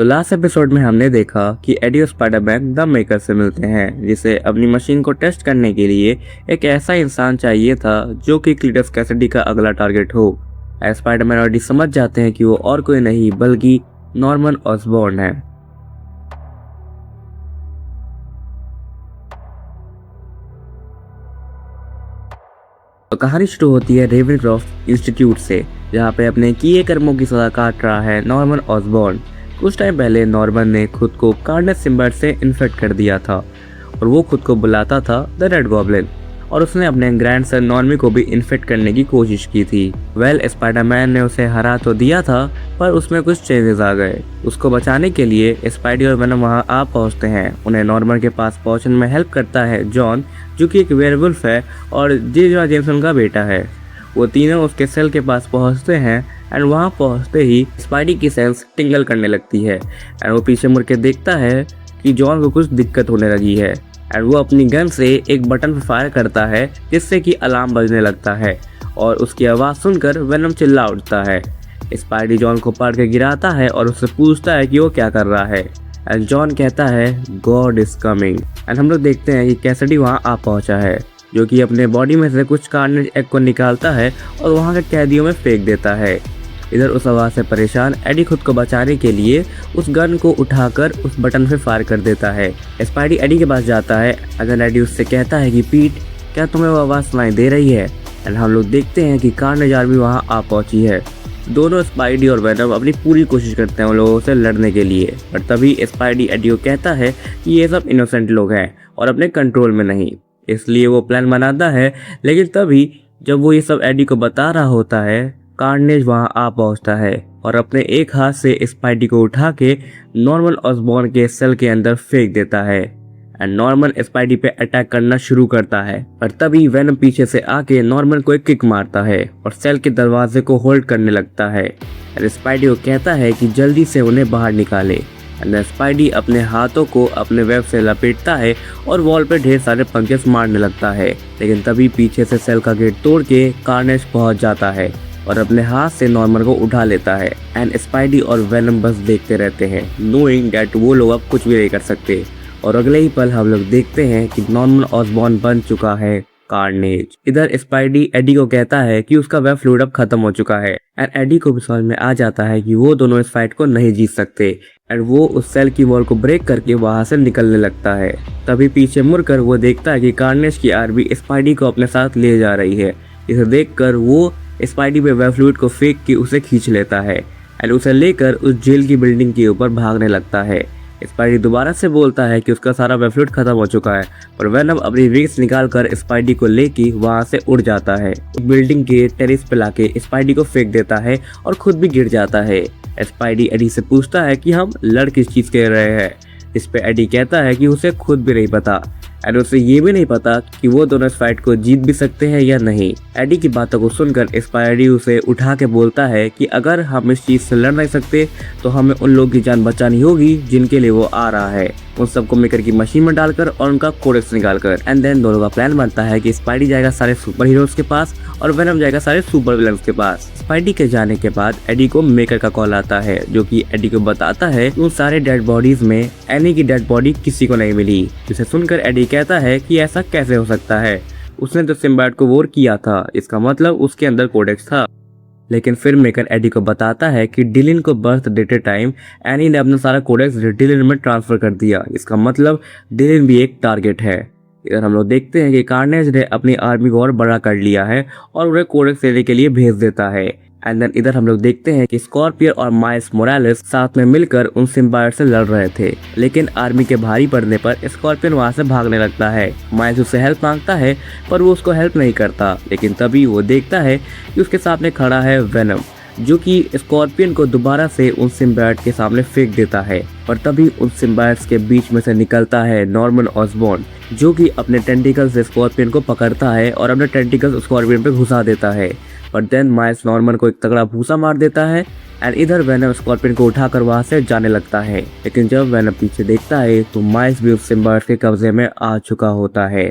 तो last episode में हमने देखा कि एडी और स्पाइडरमैन द मेकर से मिलते हैं, जिसे अपनी मशीन को टेस्ट करने के लिए एक ऐसा इंसान चाहिए था जो कि क्लीटस कैसिडी का अगला टारगेट हो। स्पाइडरमैन और एडी समझ जाते हैं कि वो और कोई नहीं बल्कि नॉर्मन ऑसबॉर्न है। तो कहानी शुरू होती है रेवेनक्रॉफ्ट इंस्टीट्यूट से, जहाँ पे अपने किए कर्मों की सजा काट रहा है नॉर्मन ऑसबॉर्न। कुछ टाइम पहले नॉर्मन ने खुद को कार्नेज सिम्बायोट से इन्फेक्ट कर दिया था और वो खुद को बुलाता था द रेड गॉब्लिन, और उसने अपने ग्रैंडसन नॉर्मी को भी इन्फेक्ट करने की कोशिश की थी। स्पाइडरमैन ने उसे हरा तो दिया था, पर उसमें कुछ चेंजेस आ गए। उसको बचाने के लिए स्पाइडी और वेनम वहां आ पहुंचते हैं। उन्हें नॉर्मन के पास पहुंचने में हेल्प करता है जॉन, जो कि एक वेयरवुल्फ है और जे जोना जेमसन का बेटा है। वो तीनों उसके सेल के पास पहुंचते हैं एंड वहां पहुंचते ही स्पाइडी की सेंस टिंगल करने लगती है एंड वो पीछे मुड़ के देखता है कि जॉन को कुछ दिक्कत होने लगी है एंड वो अपनी गन से एक बटन पर फायर करता है, जिससे कि अलार्म बजने लगता है और उसकी आवाज़ सुनकर वेनम चिल्ला उठता है। स्पाइडी जॉन को पकड़ के गिराता है और उससे पूछता है कि वो क्या कर रहा है एंड जॉन कहता है गॉड इज कमिंग। एंड हम लोग देखते हैं कि कैसिडी वहाँ आ पहुँचा है, जो कि अपने बॉडी में से कुछ कार्नेज एग को निकालता है और वहाँ के कैदियों में फेंक देता है। इधर उस आवाज़ से परेशान एडी खुद को बचाने के लिए उस गन को उठाकर उस बटन पे फायर कर देता है। स्पाइडी एडी के पास जाता है। अगर एडी उससे कहता है कि पीट, क्या तुम्हें वो आवाज़ सुनाई दे रही है? एंड हम लोग देखते हैं कि कार्नेज आर्मी वहाँ आ पहुँची है। दोनों स्पाइडी और वेनम अपनी पूरी कोशिश करते हैं उन लोगों से लड़ने के लिए, पर तभी स्पाइडी एडी को कहता है कि ये सब इनोसेंट लोग हैं और अपने कंट्रोल में नहीं, इसलिए वो प्लान बनाता है। लेकिन तभी जब वो ये सब एडी को बता रहा होता है, कार्नेज वहां आ पहुंचता है और अपने एक हाथ से स्पाइडी को उठा के नॉर्मन ऑसबॉर्न के सेल के अंदर फेंक देता है एंड नॉर्मन स्पाइडी पे अटैक करना शुरू करता है। पर तभी वेनम पीछे से आके नॉर्मन को एक किक मारता है और सेल के दरवाजे को होल्ड करने लगता है एंड स्पाइडी को कहता है कि जल्दी से उन्हें बाहर निकाले। एंड स्पाइडी अपने हाथों को अपने वेब से लपेटता है और वॉल पे ढेर सारे पंचेस मारने लगता है। लेकिन तभी पीछे से सेल का गेट तोड़ के कार्नेज पहुंच जाता है और अपने हाथ से नॉर्मन को उठा लेता है एंड स्पाइडी और वेनम बस देखते रहते हैं, नोइंग दैट वो लोग अब कुछ भी नहीं कर सकते। और अगले ही पल हम लोग देखते हैं कि नॉर्मन ऑसबॉर्न बन चुका है कार्नेज। इधर स्पाइडी एडी को कहता है कि उसका वेब फ्लूइड अब खत्म हो चुका है एंड एडी को भी समझ में आ जाता है कि वो दोनों इस फाइट को नहीं जीत सकते एंड वो उस सेल की वॉल को ब्रेक करके वहां से निकलने लगता है। तभी पीछे मुड़कर वो देखता है कि कार्नेज की आर्मी स्पाइडी को अपने साथ ले जा रही है। इसे देखकर वो स्पाइडी पे वेब फ्लूइड को फेंक के उसे खींच लेता है एंड उसे लेकर उस जेल की बिल्डिंग के ऊपर भागने लगता है। स्पाइडी दोबारा से बोलता है कि उसका सारा वेब फ्लूइड खत्म हो चुका है, पर वेनम अपनी विंग्स निकालकर स्पाइडी को लेके वहां से उड़ जाता है। बिल्डिंग के टेरेस पे लाके स्पाइडी को फेंक देता है और खुद भी गिर जाता है। स्पाइडी एडी से पूछता है कि हम लड़ किस चीज के रहे हैं। इस पे एडी कहता है कि उसे खुद भी नहीं पता एंड उसे ये भी नहीं पता कि वो दोनों इस फाइट को जीत भी सकते हैं या नहीं। एडी की बातों को सुनकर स्पाइडी उसे उठा के बोलता है कि अगर हम इस चीज से लड़ नहीं सकते तो हमें उन लोगों की जान बचानी होगी जिनके लिए वो आ रहा है, उन सबको मेकर की मशीन में डालकर और उनका कोडेक्स निकालकर। एंड देन दोनों का प्लान बनता है कि स्पाइडी जाएगा सारे सुपर हीरोज के पास और वेनम जाएगा सारे सुपर विलन्स के पास। स्पाइडी के जाने के बाद एडी को मेकर का कॉल आता है, जो कि एडी को बताता है कि उन सारे डेड बॉडीज में एनी की डेड बॉडी किसी को नहीं मिली। जिसे सुनकर एडी कहता है कि ऐसा कैसे हो सकता है, उसने तो सिम्बायोट को वोर किया था, इसका मतलब उसके अंदर कोडेक्स था। लेकिन फिर मेकर एडी को बताता है कि डिलिन को बर्थ देते टाइम एनी ने अपना सारा कोडेक्स डिलिन में ट्रांसफर कर दिया, इसका मतलब डिलिन भी एक टारगेट है। इधर हम लोग देखते हैं कि कार्नेज ने अपनी आर्मी को और बड़ा कर लिया है और उन्हें कोडेक्स लेने के लिए भेज देता है। एंड देन इधर हम लोग देखते हैं कि स्कॉर्पियन और माइल्स मोरालेस साथ में मिलकर उन सिम्बायोट से लड़ रहे थे, लेकिन आर्मी के भारी पड़ने पर स्कॉर्पियन वहां से भागने लगता है। माइल्स उससे हेल्प मांगता है पर वो उसको हेल्प नहीं करता। लेकिन तभी वो देखता है कि उसके सामने खड़ा है वेनम, जो कि स्कॉर्पियन को दोबारा से उन सिम्बायोट के सामने फेंक देता है। पर तभी उन सिम्बायोट्स के बीच में से निकलता है नॉर्मन ऑसबॉर्न, जो कि अपने टेंटिकल्स से स्कॉर्पियन को पकड़ता है और अपने टेंटिकल्स स्कॉर्पियन पे घुसा देता है। पर देन माइल्स नॉर्मन को एक तगड़ा भूसा मार देता है एंड इधर वेनम स्कॉर्पियन को उठाकर वहां से जाने लगता है। लेकिन जब वेनम पीछे देखता है तो माइल्स भी उस सिम्बायोट के कब्जे में आ चुका होता है।